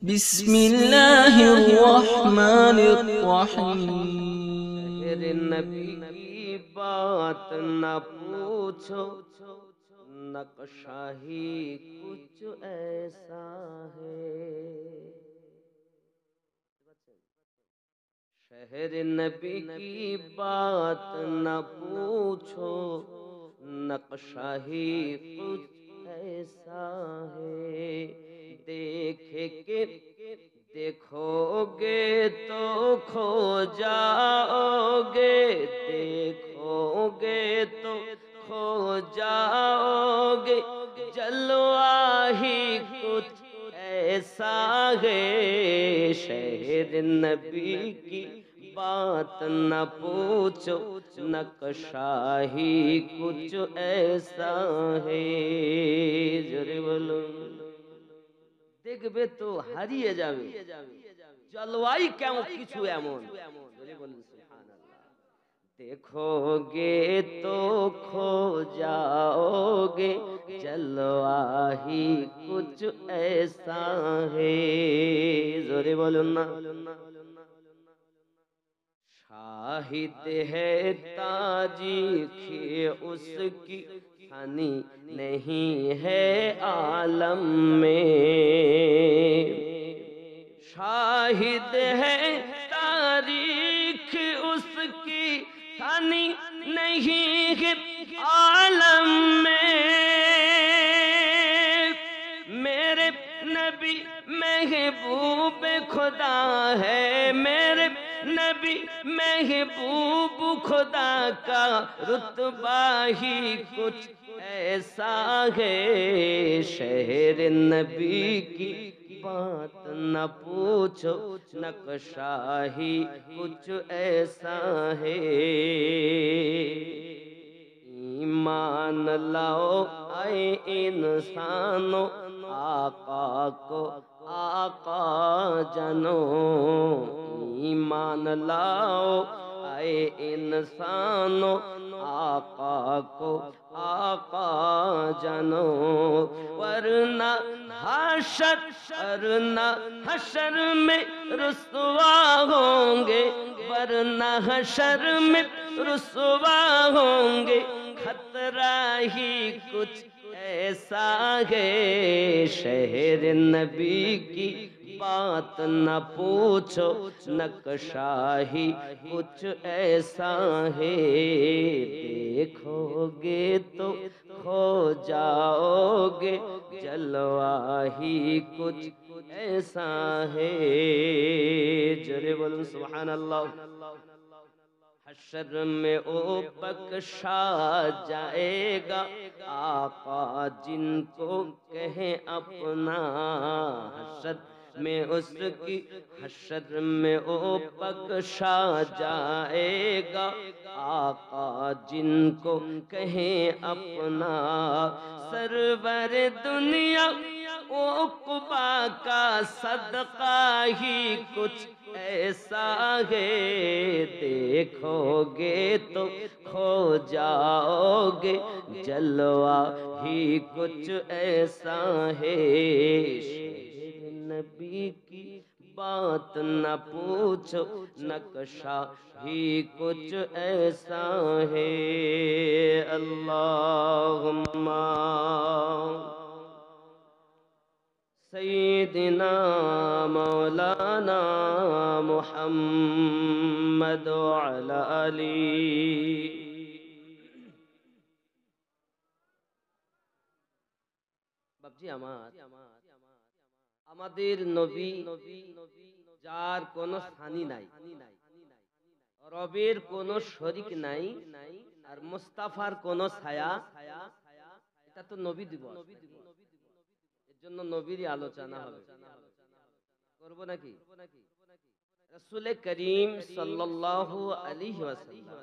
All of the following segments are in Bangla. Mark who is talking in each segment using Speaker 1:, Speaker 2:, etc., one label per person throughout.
Speaker 1: بسم الله الرحمن الرحیم۔
Speaker 2: شہر نبی کی بات نہ پوچھو، نقشہ ہی کچھ ایسا ہے۔ شہر نبی کی بات نہ پوچھو، نقشہ ہی کچھ ایسا ہے۔ دیکھے کہ دیکھو گے تو کھو جاؤ گے، دیکھو گے تو کھو جاؤ گے، جلوہ ہی کچھ ایسا ہے۔ شہر نبی کی بات نہ پوچھو، نقشہ ہی کچھ ایسا ہے۔ جوری بولو، دیکھبے تو হারিয়ে যাবে, জলওয়াই কেমন কিছু এমন। জোরে বলুন সুবহানাল্লাহ। دیکھو گے تو کھو جاؤ گے، جلوہ ہی کچھ ایسا ہے۔ زورے بولن نا۔ شاہد ہے تاریخ اس کی، فانی نہیں ہے عالم میں۔ شاہد ہے تاریخ اس کی، فانی نہیں ہے عالم میں۔ میرے نبی محبوب خدا ہے، میرے نبی محبوب خدا کا رتبہ ہی کچھ ایسا ہے۔ شہر نبی کی بات نہ پوچھو، نقشہ ہی کچھ ایسا ہے۔ ایمان لاؤ اے انسانو، آقا کو آقا جانو۔ ایمان لاؤ اے انسانو، آقا کو آقا جانو، ورنہ حشر میں رسوا ہوں گے، ورنہ حشر میں رسوا ہوں گے۔ خطرہ ہی کچھ ایسا ہے۔ شہر نبی کی بات نہ پوچھو، نقشہ ہی کچھ ایسا ہے۔ دیکھو گے تو کھو جاؤ گے، جلوہ ہی کچھ ایسا ہے۔ جرے بولن سبحان اللہ۔ حشر میں او بخشا جائے گا، آقا جن کو کہیں اپنا۔ حشر میں اس کی، حشر میں او بخشا جائے گا، آقا جن کو کہیں اپنا۔ سرور دنیا عقبیٰ کا صدقہ ہی کچھ ایسا ہے۔ دیکھو گے تو کھو جاؤ گے، جلوہ ہی کچھ ایسا ہے۔ شہر نبی کی بات نہ پوچھو، نقشہ ہی کچھ ایسا ہے۔ اللہم سیدنا مولانا محمد وعلی آلہ۔ বাপজি আমাদের নবী যার কোনো সানি নাই, রবের কোনো শরীক নাই, আর মুস্তাফার কোনো ছায়া, এটা তো নবী দিবস। এর জন্য নবীরই আলোচনা হবে, করব নাকি? রাসূল করিম সাল্লাল্লাহু আলাইহি ওয়াসাল্লাম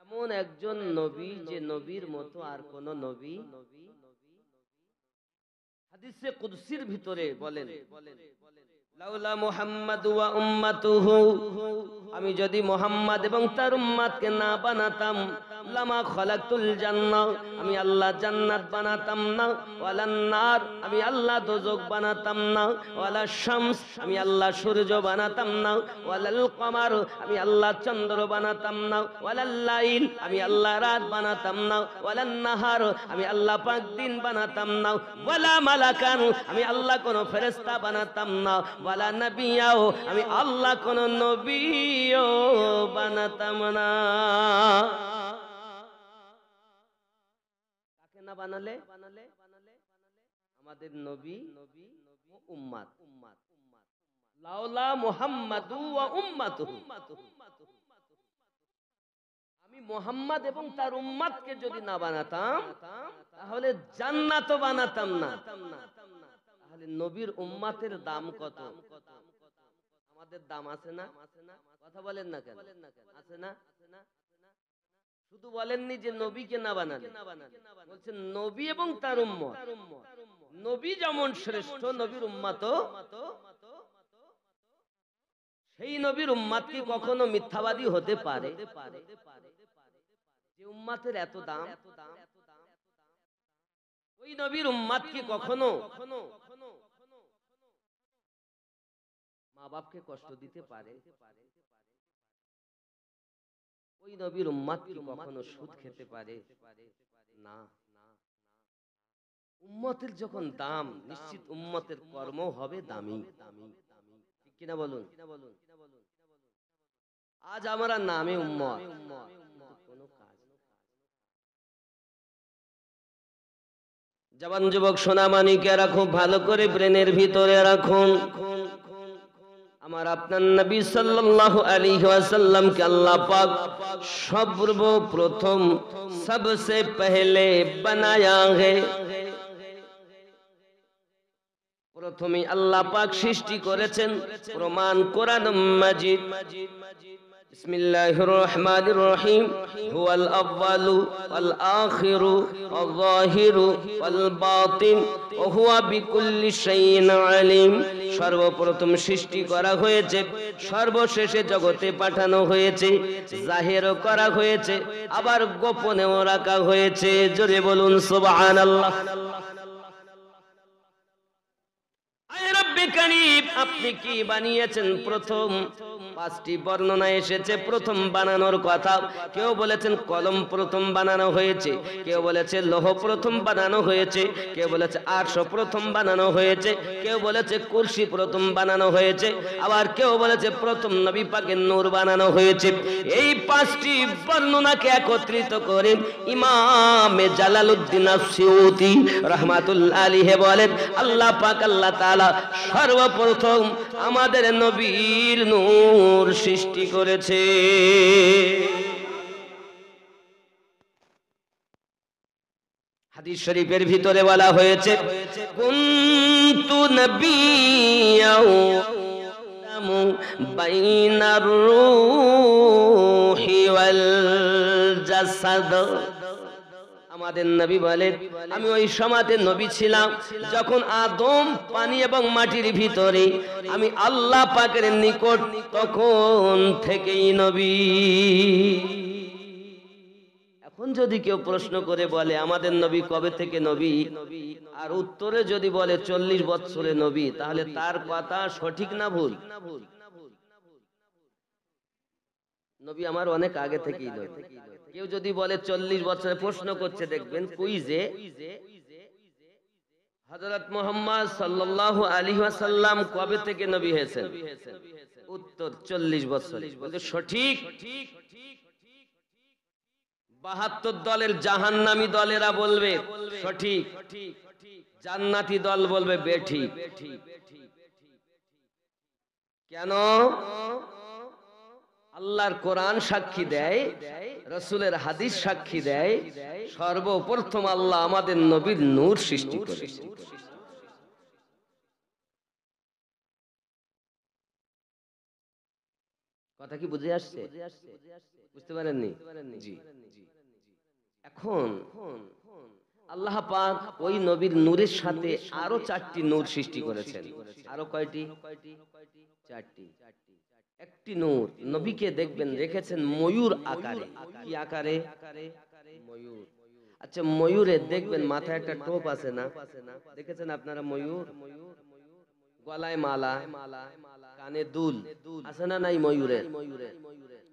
Speaker 2: এমন একজন নবী যে নবীর মতো আর কোন নবী। হাদিসে কুদসির ভিতরে বলেন, লাউলা মুহাম্মাদু ওয়া উম্মাতুহু, আমি যদি মুহাম্মদ এবং তার উম্মতকে না বানাতাম, লামা খালাকতুল জান্নাহ, আমি আল্লাহ জান্নাত বানাতাম না, ওয়ালান নার, আমি আল্লাহ দোজখ বানাতাম না, ওয়ালা শামস, আমি আল্লাহ সূর্য বানাতাম না, ওয়ালাল কমার, আমি আল্লাহ চন্দ্র বানাতাম না, ওয়ালাল লাইল, আমি আল্লাহ রাত বানাতাম না, ওয়ালান নাহার, আমি আল্লাহ পাক দিন বানাতাম না, ওয়ালা মালাকান, আমি আল্লাহ কোন ফেরেশতা বানাতাম না, ওয়ালা নবিয়াও, আমি আল্লাহ কোন নবীও বানাতাম না। কাকে না বানালে? আমাদের নবী ও উম্মত। লাউলা মুহাম্মাদু ওয়া উম্মাতুহু, আমি মুহাম্মদ এবং তার উম্মতকে যদি না বানাতাম, তাহলে জান্নাতও বানাতাম না। তাহলে নবীর উম্মতের দাম কত? আমাদের দাম আছে না? কথা বলেন না কেন? আছে না? শুধু বলেননি যে নবীকে না বানালে, বলছেন নবী এবং তার উম্মত। নবী যেমন শ্রেষ্ঠ, নবীর উম্মতও সেই নবীর উম্মত কি কখনো মিথ্যাবাদী হতে পারে? যে উম্মতের এত দাম, ওই নবীর উম্মত কি কখনো মা বাপকে কষ্ট দিতে পারে? ওই নবীর উম্মত কি কখনো সুদ খেতে পারে? না। উম্মতের যখন দাম, নিশ্চিত উম্মতের কর্ম হবে দামি। ঠিক কিনা বলুন? আজ আমরা নামে উম্মত, কোনো কাজ। জবান যুবক সোনামানিকেরা খুব ভালো করে ব্রেনের ভিতরে রাখুন, আমার আপনার নবী সাল্লাল্লাহু আলাইহি ওয়াসাল্লামকে আল্লাহ পাক সর্বপ্রথম सबसे पहले बनाया है। প্রথমে আল্লাহ পাক সৃষ্টি করেছেন, প্রমাণ কোরআন মাজিদ। বিসমিল্লাহির রহমানির রহিম, হুয়াল আউয়ালু ওয়াল আখিরু ওয়াল যাহিরু ওয়াল বাতিন ওয়া হুয়া বিকুল্লি শাইইন আলিম। সর্বপ্রথম সৃষ্টি করা হয়েছে, সর্বশেষে জগতে পাঠানো হয়েছে, জাহিরও করা হয়েছে, আবার গোপনেও রাখা হয়েছে। জোরে বলুন সুবহানাল্লাহ। আপনি কি বানিয়েছেন? প্রথম পাঁচটি বর্ণনা এসেছে প্রথম বানানোর কথা। কেউ বলেছেন কলম প্রথম বানানো হয়েছে, কেউ বলেছে লৌহ প্রথম বানানো হয়েছে, কেউ বলেছে আরশ প্রথম বানানো হয়েছে, কেউ বলেছে কুরসি প্রথম বানানো হয়েছে, আবার কেউ বলেছে প্রথম নবী পাকের নূর বানানো হয়েছে। এই পাঁচটি বর্ণনাকে একত্রিত করে ইমামে জালালউদ্দিন আসসিউতি রাহমাতুল্লাহ আলাইহি বলেন, আল্লাহ পাক আল্লাহ তাআলা সর্বপ্রথম আমাদের নবীর নূর সৃষ্টি করেছে। হাদিস শরীফের ভিতরে বলা হয়েছে, কুনতু নবিয়্যাও বাইনার রূহি ওয়াল জাসাদ। আমাদের নবী বলেন, আমি ওই সমাজের নবী ছিলাম যখন আদম পানি এবং মাটির ভিতরে, আমি আল্লাহ পাকের নিকট তখন থেকেই নবী। এখন যদি কেউ প্রশ্ন করে বলে আমাদের নবী কবে থেকে নবী, আর উত্তরে যদি বলে 40 বছরে নবী, তাহলে তার কথা সঠিক না ভুল? নবী আমার অনেক আগে থেকেই নবী। কেউ যদি বলে 40 বছরে, প্রশ্ন করছে দেখবেন কুইজে, হযরত মুহাম্মদ সাল্লাল্লাহু আলাইহি ওয়াসাল্লাম কবে থেকে নবী হয়েছেন? উত্তর 40 বছর। বলতে সঠিক। 72 দলের জাহান্নামী দলেরা বলবে সঠিক, জান্নাতি দল বলবে বেঠিক। কেন? আল্লাহর কোরআন সাক্ষী দেয়, রাসূলের হাদিস সাক্ষী দেয়, সর্বপ্রথম আল্লাহ আমাদের নবীর নূর সৃষ্টি করেছে। কথা কি বুঝে আসছে? বুঝতে পারেননি? জি। এখন আল্লাহ পাক ওই নবীর নূরের সাথে আরো 4টি নূর সৃষ্টি করেছেন। আরো কয়টি? 4টি। একটি নূর নবীকে দেখবেন রেখেছেন ময়ূর আকারে। কি আকারে? ময়ূর। আচ্ছা, ময়ূরে দেখবেন মাথায় একটা টোপ আছে না? দেখেছেন আপনারা ময়ূর? গলায় মালা, কানে দুল আছে না নাই ময়ূরের?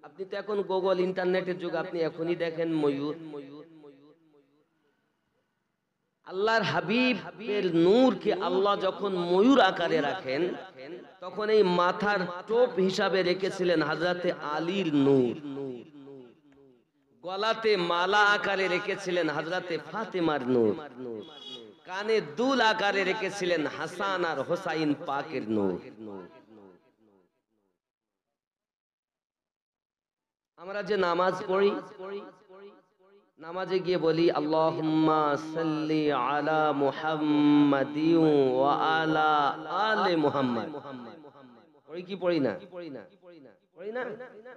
Speaker 2: আপনি তো এখন গুগল ইন্টারনেটের যুগ, আপনি এখনই দেখেন ময়ূর। আল্লাহর হাবিবের নূরকে আল্লাহ যখন ময়ূর আকারে রাখেন, তখন এই মাথার টোপ হিসাবে রেখেছিলেন হযরতে আলীর নূর। গলাতে মালা আকারে রেখেছিলেন হযরতে ফাতেমার নূর। কানে দুল আকারে রেখেছিলেন হাসান আর হোসাইন পাকের নূর। আমরা যে নামাজ পড়ি, নামাজে গিয়ে বলি আল্লাহুম্মা সাল্লি আলা মুহাম্মাদিন ওয়া আলা আলি মুহাম্মাদ। পড়ি কি পড়ি না? পড়ি না?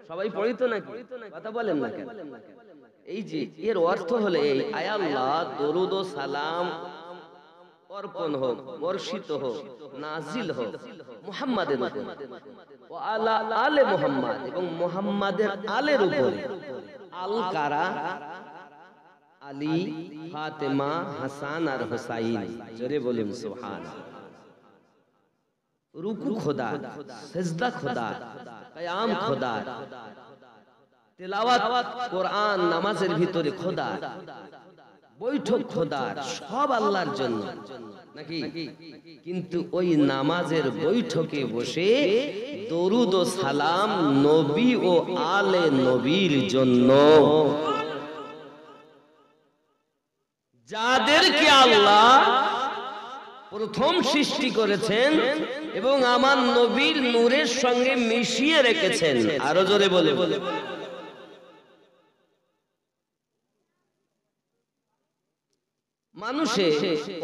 Speaker 2: সবাই পড়ি তো নাকি? কথা বলেন না কেন? এই যে এর অর্থ হলো এই, আয় আল্লাহ দরুদ ও সালাম অর্পণ হোক, বর্ষিত হোক, নাজিল হোক মুহাম্মাদের উপর, ওয়া আলা আলে মুহাম্মাদ, এবং মুহাম্মাদের আলের উপর। আল কারা? আলী, ফাতেমা, হাসান আর হোসাইন। জোরে বলুন সুবহানাল্লাহ। রুকু খোদা, সিজদা খোদা, কিয়াম খোদা, তেলাওয়াত কোরআন নামাজের ভিতরে খোদা, বৈঠক খোদা, সব আল্লাহর জন্য নাকি? কিন্তু ওই নামাজের বৈঠকে বসে দরুদ ও সালাম নবী ও আলে নবীর জন্য, যাদেরকে আল্লাহ প্রথম সৃষ্টি করেছেন এবং আমার নবীর নূরের সঙ্গে মিশিয়ে রেখেছেন। আরো জোরে বলে বলে মানুষে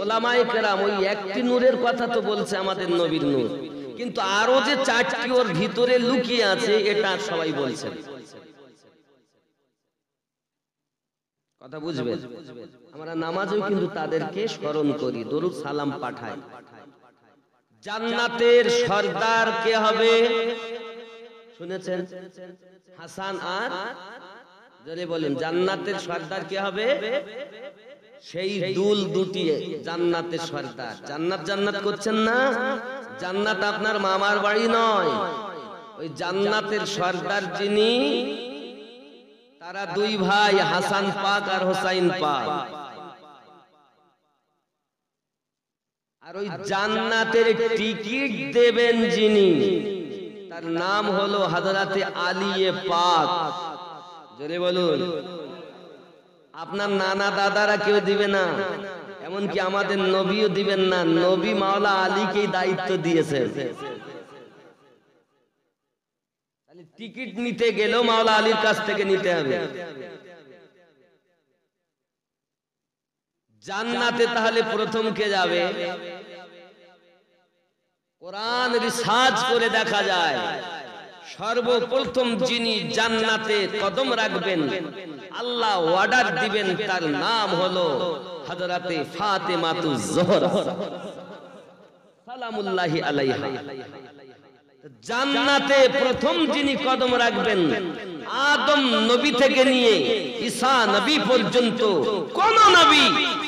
Speaker 2: ওলামায়ে কেরাম ওই একটি নূরের কথা তো বলছে আমাদের নবীর নূর, কিন্তু আরো যে 4টি ওর ভিতরে লুকিয়ে আছে এটা সবাই বলছেন। কথা বুঝবেন? আমরা নামাজেও কিন্তু তাদেরকে স্মরণ করি, দরুদ সালাম পাঠাই। জান্নাতের সর্দার কে হবে শুনেছেন? হাসান আর, জোরে বলেন, জান্নাতের সর্দার কে হবে? সেই দুল দুটি জান্নাতের সর্দার। জান্নাত জান্নাত করছেন না? জান্নাত আপনার মামার বাড়ি নয়, ওই জান্নাতের সর্দার যিনি, তারা 2 ভাই, হাসান পাক আর হোসাইন পাক। আর ওই জান্নাতের টিকিট দেবেন যিনি, তার নাম হলো হযরতে আলী পাক। জোরে বলুন। আপনার নানা দাদারা কেউ দিবে না, এমনকি আমাদের নবীও দিবেন না। নবী মাওলা আলীকেই দায়িত্ব দিয়েছেন। টিকিট নিতে গেলেও মাওলা আলীর কাছ থেকে নিতে হবে। জান্নাতে তাহলে প্রথম কে যাবে? কোরআন রিসার্চ করে দেখা যায় সর্বপ্রথম যিনি জান্নাতে কদম রাখবেন, আল্লাহ অর্ডার দিবেন, তার নাম হলো হযরতে ফাতেমাতুজ জোহরা সালামুল্লাহি আলাইহা। জান্নাতে প্রথম যিনি কদম রাখবেন, আদম নবী থেকে নিয়ে ঈসা নবী পর্যন্ত কোন নবী,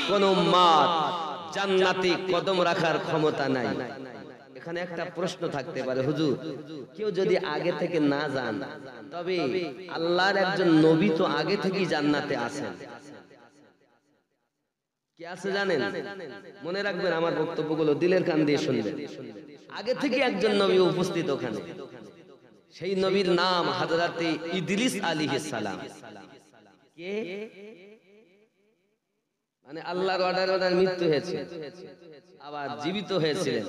Speaker 2: কোন উম্মত জান্নাতে কদম রাখার ক্ষমতা নাই। এখানে একটা প্রশ্ন থাকতে পারে, হুজুর কেউ যদি আগে থেকে না জান, তবে আল্লাহর একজন নবী তো আগে থেকেই জান্নাতে আছেন, কি আছে জানেন? মনে রাখবেন আমার বক্তব্যগুলো, দিলের কান দিয়ে শুনবেন। আগে থেকে একজন নবী উপস্থিত ওখানে, সেই নবীর নাম হযরতে ইদ্রিস আলাইহিস সালাম। কে? মানে আল্লাহর অর্ডারে মৃত্যু হয়েছে, আবার জীবিত হয়েছিলেন,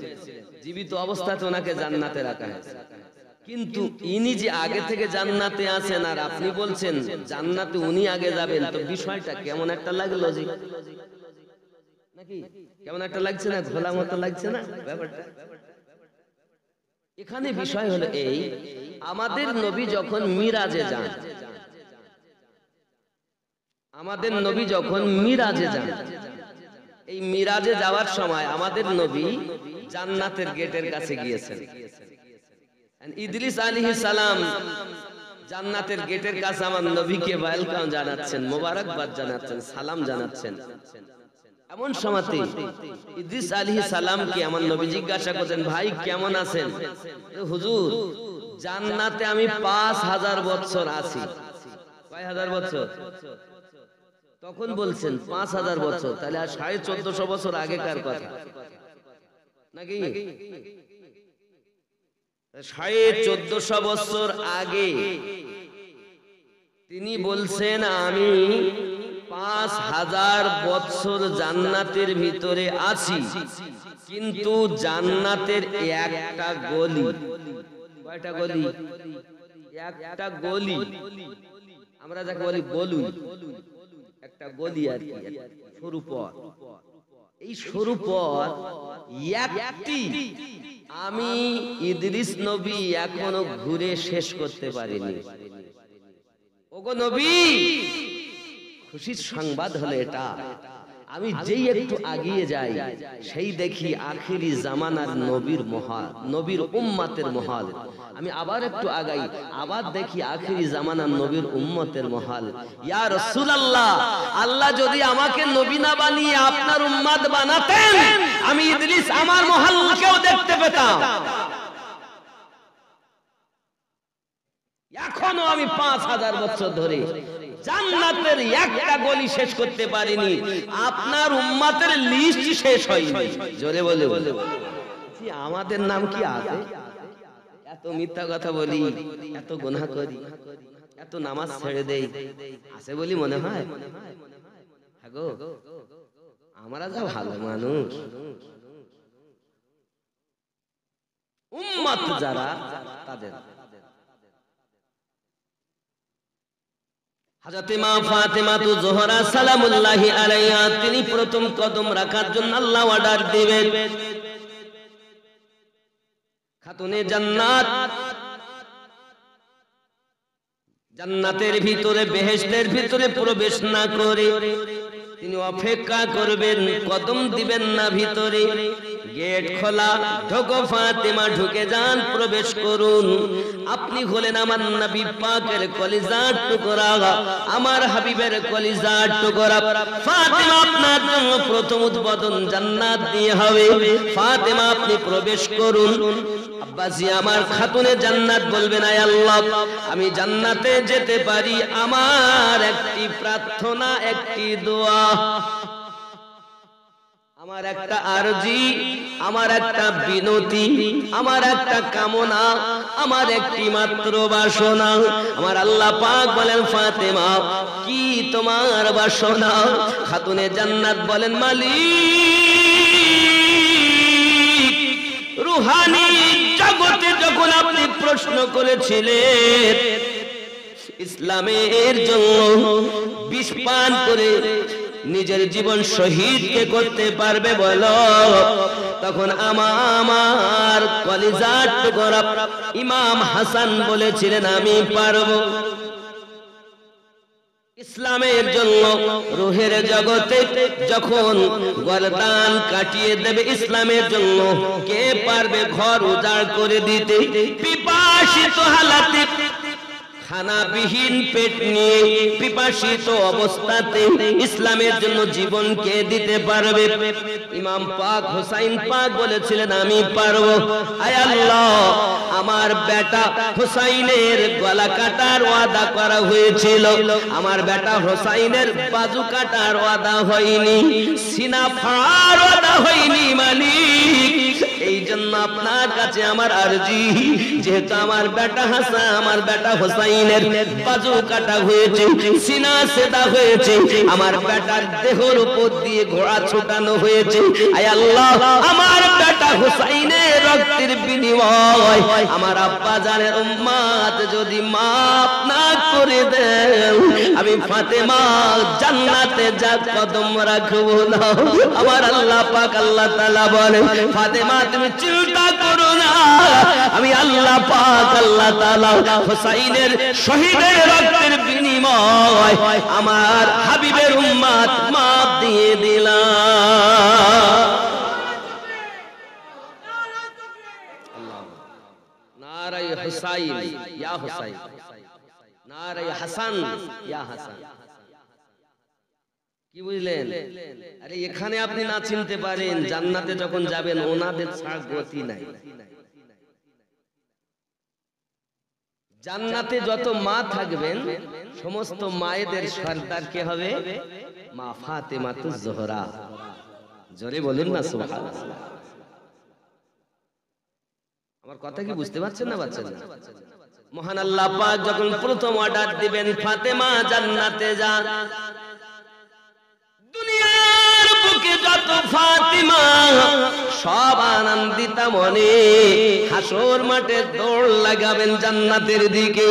Speaker 2: জীবিত অবস্থাতে ওনাকে জান্নাতে রাখা হয়েছে। কিন্তু ইনি যে আগে থেকে জান্নাতে আছেন আর আপনি বলছেন জান্নাতে উনি আগে যাবেন, তো বিষয়টা কেমন একটা লাগলো জি নাকি? কেমন একটা লাগছে না? ঘোলা মতো লাগছে না ব্যাপারটা? এখানে বিষয় হলো এই, আমাদের নবী যখন মিরাজে যান, আমাদের নবী যখন মিরাজে যান, এই মিরাজে যাওয়ার সময় আমাদের নবী জান্নাতের গেটের কাছে গিয়েছেন। ইদ্রিস আলাইহিস সালাম জান্নাতের গেটের কাছে আমার নবীকে ওয়েলকাম জানাচ্ছেন, মোবারকবাদ জানাচ্ছেন, সালাম জানাচ্ছেন। এমন সময়তে ইদ্রিস আলাইহিস সালামকে আমার নবী জিজ্ঞাসা করছেন, ভাই কেমন আছেন? হুজুর, জান্নাতে আমি 5000 বছর আছি। কয় হাজার বছর? তখন বলছেন 5000 বছর, তাহলে আর 1450 বছর আগেকার কথা নাকি? 1450 বছর আগে তিনি বলছেন আমি 5000 বছর জান্নাতের ভিতরে আছি, কিন্তু জান্নাতের একটা গলি। কয়টা গলি? একটা গলি, আমরা যাকে বলি গলি, একটা গলি আর কি, সরু পথ। এই সরু পথ একটি আমি ইদ্রিস নবী এখনো ঘুরে শেষ করতে পারিনি। ওগো নবী, খুশির সংবাদ হলো এটা, আমি যেই একটু আগিয়ে যাই সেই দেখি আখিরি জামানার নবীর মহাল, নবীর উম্মতের মহাল। আমি আবার একটু আগাই, আবার দেখি আখিরি জামানার নবীর উম্মতের মহাল। ইয়া রাসূলুল্লাহ, আল্লাহ যদি আমাকে নবী না বানিয়ে আপনার উম্মত বানাতেন, আমি ইদ্রিস আমার মহল্লাকেও দেখতে পেতাম। এখনো আমি 5000 বছর ধরে জান্নাতের একটা গলি শেষ করতে পারিনি, আপনার উম্মতের লিস্ট শেষ হয়নি। জোরে বলে আমাদের নাম কি আছে? এত মিথ্যা কথা বলি, এত গুনাহ করি, এত নামাজ ছেড়ে দেই, আছে বলি মনে হয়? হ্যাঁ গো, আমরা যা ভালো মানুষ, উম্মত যারা তাদের। হযরত মা ফাতেমা তু জোহরা সালামুল্লাহি আলাইহা, তিনি প্রথম কদম রাখার জন্য আল্লাহ অর্ডার দিবেন। খাতুনে জান্নাত, জান্নাতের ভিতরে বেহেশতের ভিতরে প্রবেশ না করে তিনি অপেক্ষা করবেন, কদম দিবেন না ভিতরে। গেট খোলা, ঢোকো ফাতেমা, ঢুকে যান, প্রবেশ করুন। আপনি হলেন আমার নবী পাকের কলিজার টুকরা, আমার হাবিবের কলিজার টুকরা। ফাতেমা, আপনার জন্য প্রথম উদ্বোধন জান্নাত দিয়ে হবে। ফাতেমা, আপনি প্রবেশ করুন। আব্বাসি আমার খাতুনে জান্নাত বলবেন, আয় আল্লাহ, আমি জান্নাতে যেতে পারি, আমার একটি প্রার্থনা, একটি দোয়া, আমার একটা আরজি, আমার একটা বিনতি, আমার একটা কামনা, আমার একটি মাত্র বাসনা। আমার আল্লাহ পাক বলেন, ফাতেমা, কি তোমার বাসনা? খাতুনে জান্নাত বলেন, মালিক, রুহানি জগতে যখন আপনি প্রশ্ন করেছিলেন ইসলামের জন্য বিষ পান করে নিজের জীবন শহীদকে করতে পারবে বলো, তখন আমার কলিজার টুকরা ইমাম হাসান বলেছিলেন, আমি পারবো। ইসলামের জন্য রুহের জগতে যখন গর্দান কাটিয়ে দেবে ইসলামের জন্য, কে পারবে ঘর উজাড় করে দিতে? পিপাসিত হালাতে, খানাবিহীন পেট নিয়ে পিপাসিত অবস্থাতে ইসলামের জন্য জীবন কে দিতে পারবে? ইমাম পাক হুসাইন পাক বলেছিলেন, আমি পারবো। আয় আল্লাহ, আমার বেটা হুসাইনের গলা কাটার ওয়াদা করা হয়েছিল, আমার বেটা হুসাইনের বাজু কাটার ওয়াদা হয়নি, সিনা ফাড়ার ওয়াদা হয়নি। মালিক, এই জন্য আপনার কাছে আমার আরজি, যেহেতু আমার বেটা হাসান, আমার বেটা হুসাইনের বাজু কাটা হয়েছে, সিনা সেদা হয়েছে, আমার বেটার দেহের উপর দিয়ে ঘোড়া ছোটানো হয়েছে, আয় আল্লাহ, আমার বেটা হুসাইনের রক্তের বিনিময় আমার আব্বা জানের উম্মত যদি মাফ না করে দেন, আমি ফাতেমা জান্নাতে যা কদম রাখবো না। আমার আল্লাহ পাক আল্লাহ তাআলা বলে, ফাতেমা তুমি চিন্তা করো না, আমি আল্লাহ পাক আল্লাহ তাআলা হুসাইনের শহীদের রক্তের বিনিময় আমার হাবিবের উম্মত মাফ দিয়ে দিলাম। নারায়ে হুসাইন ইয়া হুসাইন, নারায়ে হাসান ইয়া হাসান। কি বুঝলেন? আরে এখানে আপনি না চিনতে পারেন, জান্নাতে যখন যাবেন ওনাদের ছাড় গতি নাই। জান্নাতে যত মা থাকবেন সমস্ত মায়েদের সর্দার কে হবে? মা ফাতেমাতুজ জোহরা। জোরে বলুন না সুবহানাল্লাহ। আমার কথা কি বুঝতে পারছেন না পাচ্ছেন না? মহান আল্লাহ পাক যখন প্রথম অর্ডার দিবেন ফাতেমা জান্নাতে যা, দুনিয়ার বুকে যত ফাতিমা সব আনন্দিতা মনে হাসর মাঠে দৌড় লাগাবেন জান্নাতের দিকে।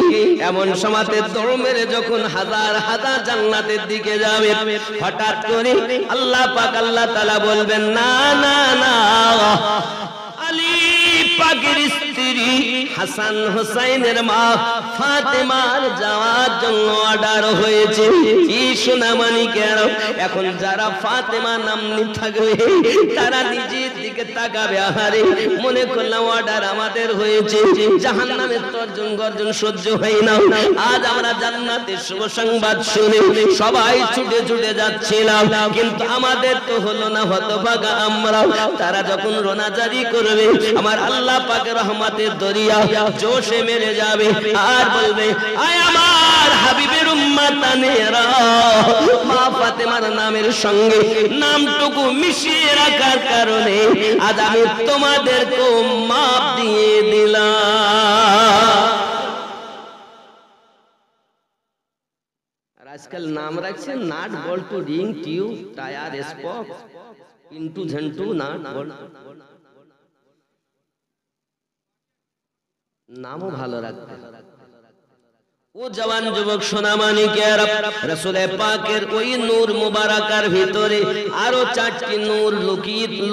Speaker 2: এমন সময়তে দৌড় মেরে যখন হাজার হাজার জান্নাতের দিকে যাবে, হঠাৎ করে আল্লাহ পাক আল্লাহ তাআলা বলবেন না না না, আলী পাকের স্ত্রী হাসান হুসাইনের মা ফাতেমার যাওয়ার জন্য অর্ডার হয়েছে। কি সোনামানি কেন এখন যারা ফাতেমা নাম নিয়ে থাকবে তারা নিজের দিকে তাকাবে, আহারে মনে করলাম অর্ডার আমাদের হয়েছে, জাহান্নামের তর্জন গর্জন সহ্য হয় না, আজ আমরা জান্নাতের শুভ সংবাদ শুনে সবাই ছুটে ছুটে যাচ্ছিলাম, কিন্তু আমাদের তো হলো না, হতভাগা আমরা। তারা যখন রোনাজারি করবে আমার আল্লাহ পাকের রহমতের দরিয়া জোশে মেরে যাবে আর বলবে আয় আমার হাবিবের উম্মতানেরা, মা ফাতেমার নামের সঙ্গে নামটুকু মিশিয়ে রাখার কারণে আজ আমি তোমাদেরকে মাফ দিয়ে দিলাম। আর আজকাল নাম রাখছেন nut bolt ring tube tyre spoke Pintu Jhantu nut bolt. নামও ভালো রাখতে। ও জওয়ান যুবক সোনামানিকেরা, রাসূল পাকের ওই নূর মুবারাকার ভিতরে আরো 4টি নূর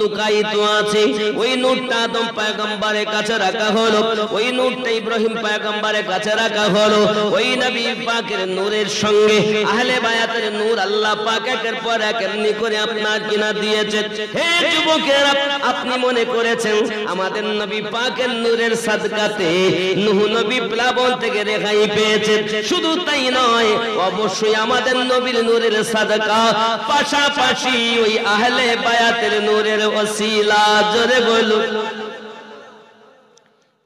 Speaker 2: লুকায়িত আছে। ওই নূরটা আদম পয়গম্বরের কাছে রাখা হলো, ওই নূরটা ইব্রাহিম পয়গম্বরের কাছে রাখা হলো। ওই নবী পাকের নূরের সঙ্গে আহলে বায়াতের নূর আল্লাহ পাক একের পর এক এমনি করে আপনার কিনা দিয়েছেন। হে যুবকেরা, আপনি মনে করেছেন আমাদের নবী পাকের নূরের সাদকাতে নূহ নবী প্লাবন থেকে রেহাই পেয়েছে? শুধু তাই নয়, অবশ্যই আমাদের নবীর নূরের সাদকা পাশাপাশি ওই আহলে বায়াতের নূরের ওসিলা। জোরে বলুন।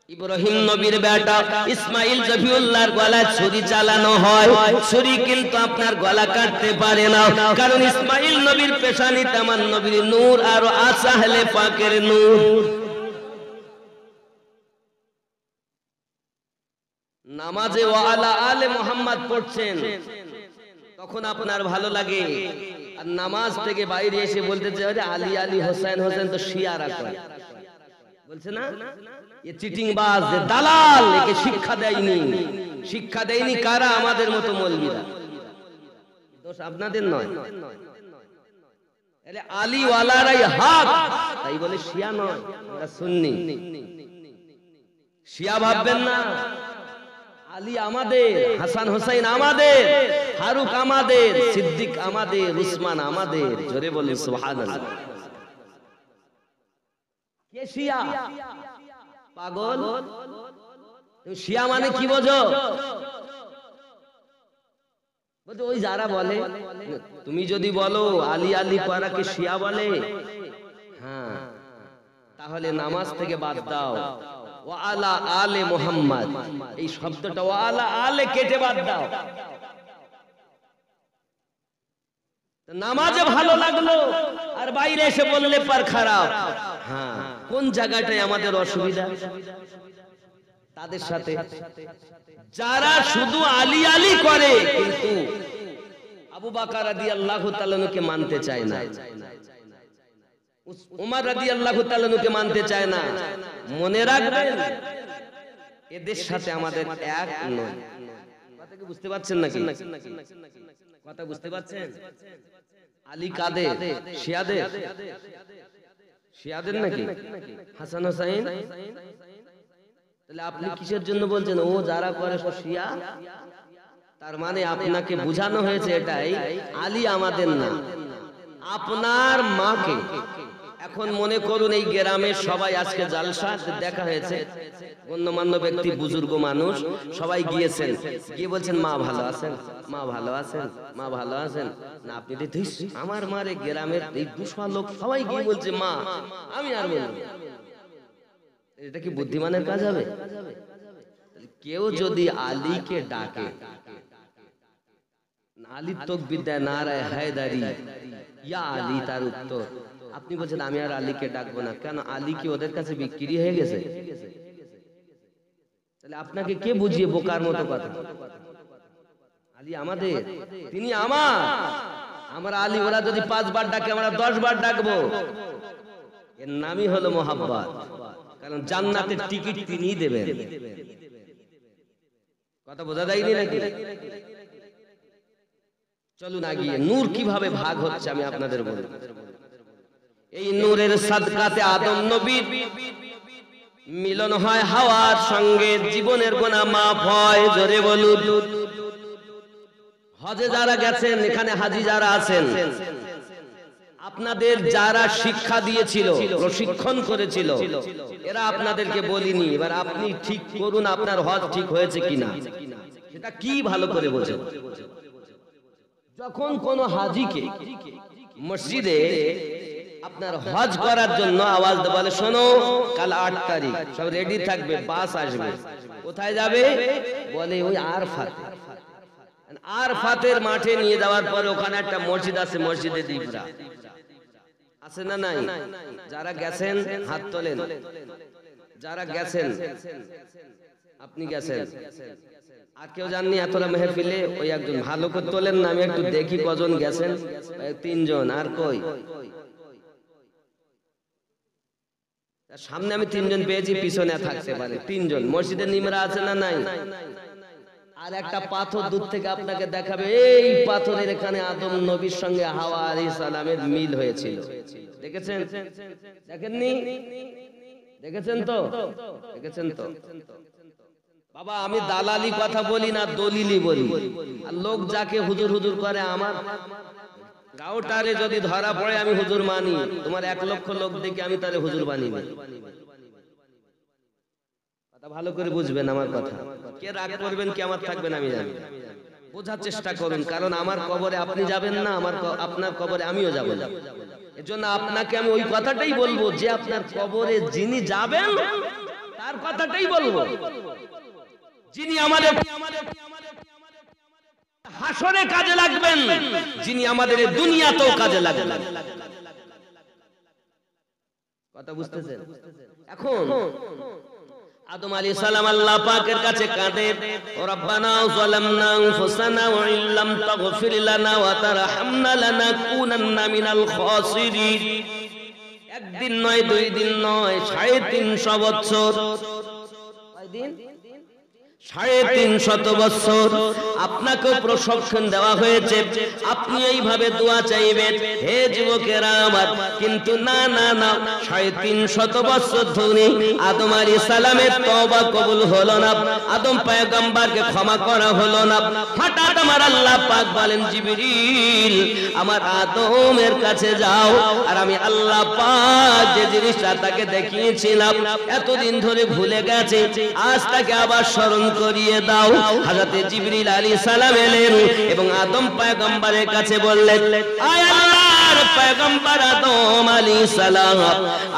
Speaker 2: ইব্রাহিম নবীর বেটা ইসমাইল জবিউল্লাহর গলায় ছুরি চালানো হয়, ছুরি কিন্তু আপনার গলা কাটতে পারে না, কারণ ইসমাইল নবীর পেশানিতে আমার নবীর নূর আর আছে আহলে পাকের নূর। নামাজে ওয়ালা আলে মুহাম্মদ পড়ছেন তখন আপনার ভালো লাগে, আর নামাজ থেকে বাইরে এসে বলতে চাই আলী আলী হোসেন হোসেন তো শিয়ারা করে বলছে না, এ চিটিংবাজ দালাল, একে শিক্ষা দেয়নি। শিক্ষা দেয়নি কারা? আমাদের মতো মৌলবীরা। দোষ আপনাদের নয়, আলী ওয়ালারাই হক, তাই বলে শিয়া নয়, আমরা সুন্নি। শিয়া ভাববেন না, আলী আমাদের, হাসান হোসেন আমাদের, ফারুক আমাদের, সিদ্দিক আমাদের, উসমান আমাদের। জোরে বলে সুবহানাল্লাহ। কে শিয়া? পাগল। তুমি শিয়া মানে কি বোঝো? বলতে ওই যারা বলে, তুমি যদি বলো আলী আলী করাকে শিয়া বলে, হ্যাঁ তাহলে নামাজ থেকে বাদ দাও, ওয়ালা আলে মুহাম্মদ এই শব্দটা ওয়ালা আলে কেটে বাদ দাও। নামাজে ভালো লাগলো আর বাইরে এসে বললে পার খারাপ। হ্যাঁ, কোন জায়গাটায় আমাদের অসুবিধা? তাদের সাথে যারা শুধু আলী আলী করে কিন্তু আবু বকর রাদিয়াল্লাহু তাআলা কে মানতে চায় না, উমর রাদিয়াল্লাহু তাআলা কে মানতে চায় না। মনে রাখবেন, এদের সাথে আমাদের এক নয়। কথা কি বুঝতে পারছেন নাকি? কথা বুঝতে পারছেন? আলী কাদের? শিয়াদের? শিয়াদের নাকি? হাসান হোসেন তাহলে আপনি কিসের জন্য বলছেন ও যারা করে সব শিয়া? তার মানে আপনাকে বোঝানো হয়েছে এটাই, আলী আমাদের না, আপনার মাকে। এখন মনে করুন এই গ্রামের সবাই আজকে জালসা দেখা হয়েছে, গণ্যমান্য ব্যক্তি, বুজুর্গ মানুষ সবাই গিয়েছেন, গিয়ে বলছেন মা ভালো আছেন, মা ভালো আছেন, মা ভালো আছেন না। আপনি আমার মারে গ্রামের এই 200 লোক সবাই গিয়ে বলছে মা, আমি আর বলবো, এটা কি বুদ্ধিমানের কাজ হবে? কেউ যদি আলীকে ডাকে, আলী তাকবীর দেয়, নারায়ে হায়দারি, ইয়া আলী, তার উত্তর আপনি বলছেন আমি আর আলীকে ডাকবো না। কেন? আলী কি ওদের কাছে বিক্রি হয়ে গেছে? তাহলে আপনাকে কে বুঝিয়ে বোকার মতো কথা? আলী আমাদের, তিনি আমার আলী। ওরা যদি 5 বার ডাকে, আমরা 10 বার ডাকবো। এর নামই হলো মোহাব্বত, কারণ জান্নাতের টিকিট তিনিই দেবেন। কথা বোঝা যায়নি নাকি? চলুন আগিয়ে নূর কিভাবে ভাগ হচ্ছে আমি আপনাদের বলবো। এই নূরের সাদকাতে আদম নবীর মিলন হয় হাওয়ার সঙ্গে, জীবনের গুনাহ মাফ হয়। জোরে বলুন। হজে যারা গেছেন, এখানে হাজী যারা আছেন, আপনাদের যারা শিক্ষা দিয়েছিল, প্রশিক্ষণ করেছিল, এরা আপনাদেরকে বলিনি। এবার আপনি ঠিক করুন আপনার হজ ঠিক হয়েছে কিনা, সেটা কি ভালো করে বোঝেন। যখন কোন হাজীকে মসজিদে আপনার হজ করার জন্য আওয়াজ দেওয়া, বলে শোনো কাল 8 তারিখ সব রেডি থাকবে, বাস আসবে, কোথায় যাবে? বলে ওই আরফাতের মাঠে নিয়ে যাওয়ার পর ওখানে একটা মসজিদ আছে, মসজিদে দিবরা আছে না নাই? যারা গেছেন হাত তোলেন, যারা গেছেন। আপনি গেছেন? আর কেউ জাননি এতটা মেহফিলে? ওই একজন ভালো করে তোলেন না, আমি একটু দেখি কজন গেছেন। 3 জন। আর কই? সামনে আমি 3 জন পেয়েছি, পিছনে থাকতে পারে 3 জন। মসজিদে নিমরা আছে না নাই? আর একটা পাথর দূর থেকে আপনাকে দেখাবে, এই পাথরের এখানে আদম নবীর সঙ্গে হাওয়া আলাইহিস সালামের মিল হয়েছিল। দেখেছেন? দেখেননি? দেখেছেন তো? দেখেছেন তো? বাবা আমি দালালি কথা বলি না, দলিলি বলি। আর লোক যাকে হুজুর হুজুর করে, আমার গাওটারে যদি ধরা পড়ে আমি হুজুর মানি, তোমার 1 লক্ষ লোক দেখে আমি তারে হুজুর বানিয়ে দিই। কথা ভালো করে বুঝবেন আমার কথা। কে রাগ করবেন, কিয়ামত থাকবেন আমি জানি। বোঝার চেষ্টা করুন, কারণ আমার কবরে আপনি যাবেন না, আপনার কবরে আমিও যাব না। এজন্য আপনাকে আমি ওই কথাটাই বলবো যে আপনার কবরে যিনি যাবেন তার কথাটাই বলবো, যিনি আমাদের হাসরে কাজে লাগবেন, যিনি আমাদের দুনিয়াতেও কাজে লাগবেন। কথা বুঝতেছেন? এখন আদম আলাইহিস সালাম আল্লাহ পাকের কাছে কাঁদে, রব্বানা যালামনা আনফুসানা ওয়া ইল্লাম তাগফির লানা ওয়া তারহামনা লানাকুনান্না মিনাল খাসিরিন। একদিন নয়, 2 দিন নয়, 350 বছর। কয়দিন? 350 বছর আপনাকে প্রশিক্ষণ দেওয়া হয়েছে, আপনি এইভাবে দোয়া চাইবেন, হে যুবকেরা আমার। কিন্তু না না না, 350 বছর ধরে আদম আলাইহিস সালামের তওবা কবুল হলো না, আদম পয়গম্বরকে ক্ষমা করা হলো না। হঠাৎ আমার আল্লাহ পাক বলেন, জিবরিল আমার আদমের কাছে যাও, আর আমি আল্লাহ পাক যে জিনিসটা তাকে দেখিয়েছিলাম এতদিন ধরে ভুলে গেছে, আজ তাকে আবার স্মরণ করিয়ে দাও। হযরতে জিবরিল আলাইহিস সালাম এলেন এবং আদম পয়গম্বরের কাছে বললেন, আয় আল্লাহর পয়গম্বর আদম আলাইহিস সালাম,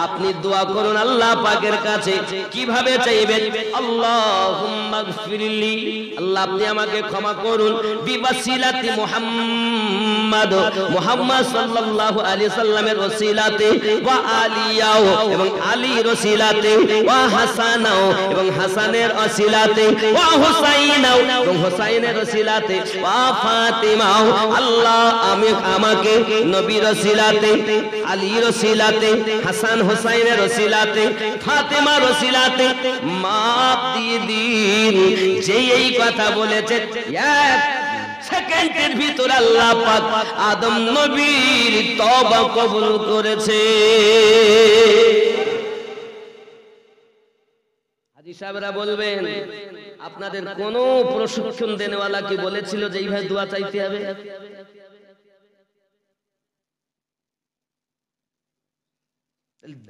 Speaker 2: আপনি দোয়া করুন আল্লাহ পাকের কাছে। কিভাবে চাইবেন? আল্লাহুম্মা গফিরলি, আল্লাহ আপনি আমাকে ক্ষমা করুন, বিওয়াসিলাতি মুহাম্মদ, মুহাম্মদ সাল্লাল্লাহু আলাইহি সাল্লামের ওসিলাতে, ওয়া আলিয়াও এবং আলীর ওসিলাতে, ওয়া হাসানাও এবং হাসানের ওসিলাতে, ওয়া হুসাইনাও এবং হুসাইনের ওসিলাতে, ওয়া ফাতিমাও, আল্লাহ আমাকে নবীর ওসিলাতে, আলীর ওসিলাতে, হাসান হুসাইনের ওসিলাতে, ফাতিমার ওসিলাতে মাফ দিয়ে দিন। যে এই কথা বলেছে, এক সেকেন্ডের ভিতর আল্লাহ পাক আদম নবীর তওবা কবুল করেছে। হাজী সাহেবরা বলবেন, আপনাদের কোন প্রশিক্ষণ দেনেওয়ালা কি বলেছিল যে এইভাবে দোয়া চাইতে হবে?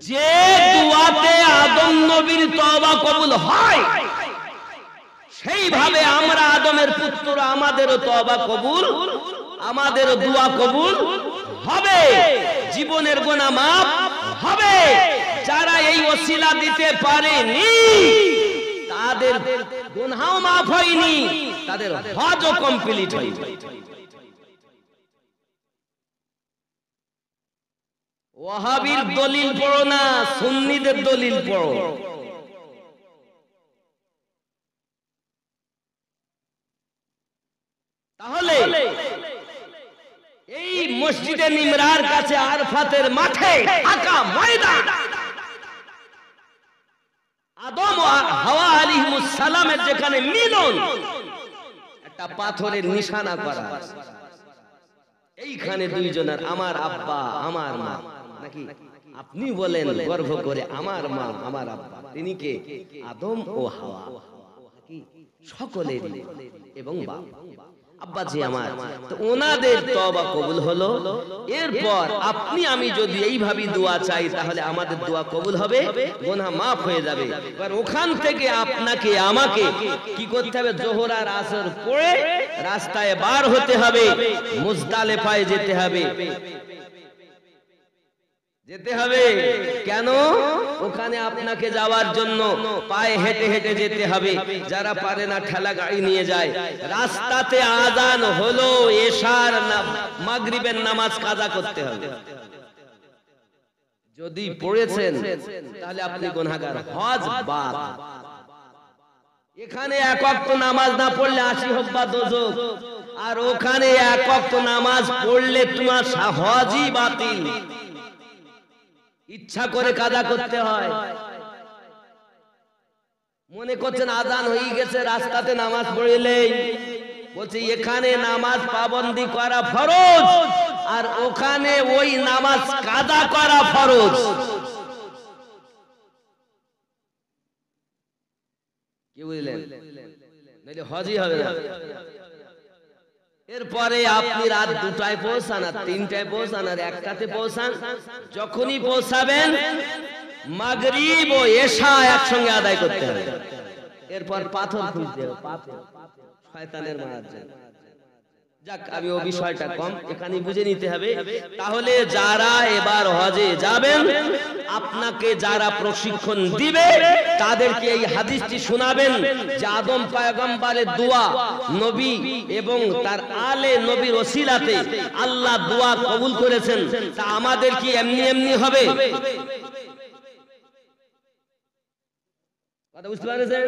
Speaker 2: যে দোয়াতে আদম নবীর তওবা কবুল হয়, সেইভাবে আমরা আদমের পুত্র, আমাদেরও তওবা কবুল, আমাদেরও দোয়া কবুল হবে, জীবনের গুনাহ মাফ হবে। যারা এই ওসিলা দিতে পারেনি তাদের গুনাহও মাফ হয়নি, তাদের হজও কমপ্লিট হয়নি। ওয়াহাবির দলিল পড়ো না, সুন্নিদের দলিল পড়ো। তাহলে এই মসজিদে নিমরার কাছে আরফাতের মাঠে ফাঁকা ময়দান, আদম ও হাওয়া আলাইহিস সালামের যেখানে মিলন, একটা পাথরের নিশানা করা, এইখানে দুইজনের, আমার আব্বা আমার মা, নাকি আপনি বলেন গর্ব করে আমার মা আমার আব্বা, তিনি কে? আদম ও হাওয়া, সকলের এবং আব্বাজি আমার। তো ওনাদের তওবা কবুল হলো। এরপর আপনি আমি যদি এইভাবে দোয়া চাই, তাহলে আমাদের দোয়া কবুল হবে, গুনাহ মাফ হয়ে যাবে। এবার ওখান থেকে আপনাকে আমাকে কি করতে হবে? যোহর আর আসর পড়ে রাস্তায় বার হতে হবে, মুজদালিফায় যেতে হবে। যেতে হবে কেন? ওখানে আপনাকে যাওয়ার জন্য পায়ে হেঁটে হেঁটে যেতে হবে। যারা পারে না ঠেলা গাড়ি নিয়ে যায়। রাস্তাতে আযান হলো, এশার মাগরিবের নামাজ কাজা করতে হবে। যদি পড়েছেন তাহলে আপনি গুনাহগার, হজ বাদ। এখানে এক ওয়াক্ত নামাজ না পড়লে ৮০ হোক বা দোজখ, আর ওখানে এক ওয়াক্ত নামাজ পড়লে তোমার হজই বাতিল। ইচ্ছা করে কাজা করতে হয়। মনে করছেন আযান হয়ে গেছে, রাস্তাতে নামাজ পড়লেই, বলছে এখানে নামাজ পাবন্দি করা ফরজ, আর ওখানে ওই নামাজ কাজা করা ফরজ। কি বুঝলেন? নাইলে হজই হবে না। এরপরে আপনি রাত 2টায় পৌঁছান, আর 3টায় পৌঁছান, আর 1টাতে পৌঁছান, যখনই পৌঁছাবেন মাগরিব ও এশা একসঙ্গে আদায় করতে হবে। এরপর পাথর খুঁজতে হবে, শয়তানের মারার জন্য। যাক, আমি ও বিষয়টা কম, এখানে বুঝে নিতে হবে। তাহলে যারা এবার হজে যাবেন, আপনাকে যারা প্রশিক্ষণ দিবে তাদেরকে এই হাদিসটি শোনাবেন যে আদম পয়গম্বরের দোয়া, নবী এবং তার আলে নবীর ওসিলাতে আল্লাহ দোয়া কবুল করেছেন। তা আমাদের কি এমনি এমনি হবে? বুঝতে পারছেন?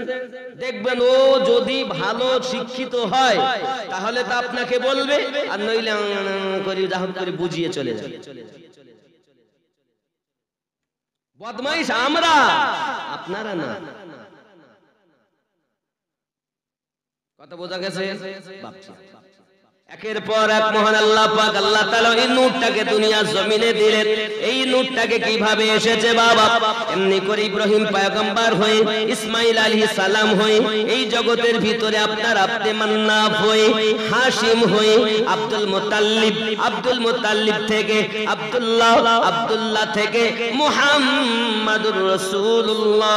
Speaker 2: দেখবেন ও যদি ভালো শিক্ষিত হয় তাহলে তো আপনাকে বলবে, আর নইলে করি যা করে বুঝিয়ে চলে যাবে। বদমাইশ আমরা, আপনারা না। কথা বোঝা গেছে? একের পর এক মহান আল্লাহ পাক, আল্লাহ তাআলা এই নূরটাকে দুনিয়ার জমিনে দিলেন। এই নূরটাকে কিভাবে এসেছে বাবা? এমনি করে ইব্রাহিম পয়গম্বর হয়ে, ইসমাইল আলাইহিস সালাম হয়ে, এই জগতের ভিতরে আপনার আব্দে মান্নাফ হয়ে, হাশিম হয়ে, আব্দুল মুত্তালিব থেকে আব্দুল্লাহ, আব্দুল্লাহ থেকে মুহাম্মাদুর রাসূলুল্লাহ।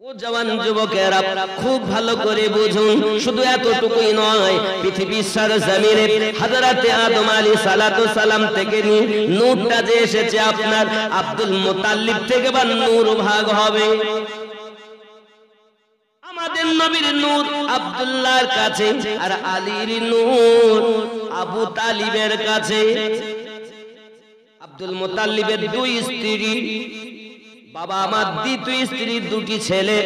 Speaker 2: ও জওয়ান যুবকেরা, খুব ভালো করে বুঝুন, শুধু এতটুকুই নয়, পৃথিবীর সরজমিনে হযরতে আদম আলাইহিস সালাতু সালাম থেকে নূরটা যে এসেছে আপনার আব্দুল মুত্তালিব থেকে, বা নূর ভাগ হবে। আমাদের নবীর নূর আব্দুল্লাহর কাছে, আর আলীর নূর আবু তালিবের কাছে। আব্দুল মুত্তালিবের দুই স্ত্রী, বাবা আমার দ্বিতীয় স্ত্রীর দুটি ছেলে,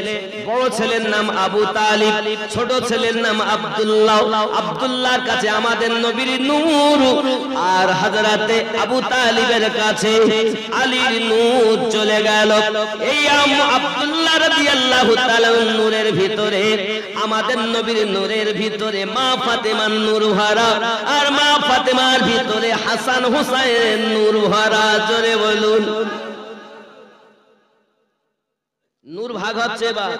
Speaker 2: বড় ছেলের নাম আবু তালিব, ছোট ছেলের নাম আব্দুল্লাহ। আব্দুল্লাহর কাছে আমাদের নবীর নূর, আর হযরতে আবু তালিবের কাছে আলীর নূর চলে গেল। এই আব্দুল্লাহ রাদিয়াল্লাহু তাআলা নূরের ভিতরে, আমাদের নবীর নূরের ভিতরে মা ফাতেমার নূর ভরা, আর মা ফাতেমার ভিতরে হাসান হুসাইনের নূর ভরা। জোরে বলুন। নূর ভাগ হচ্ছে এবার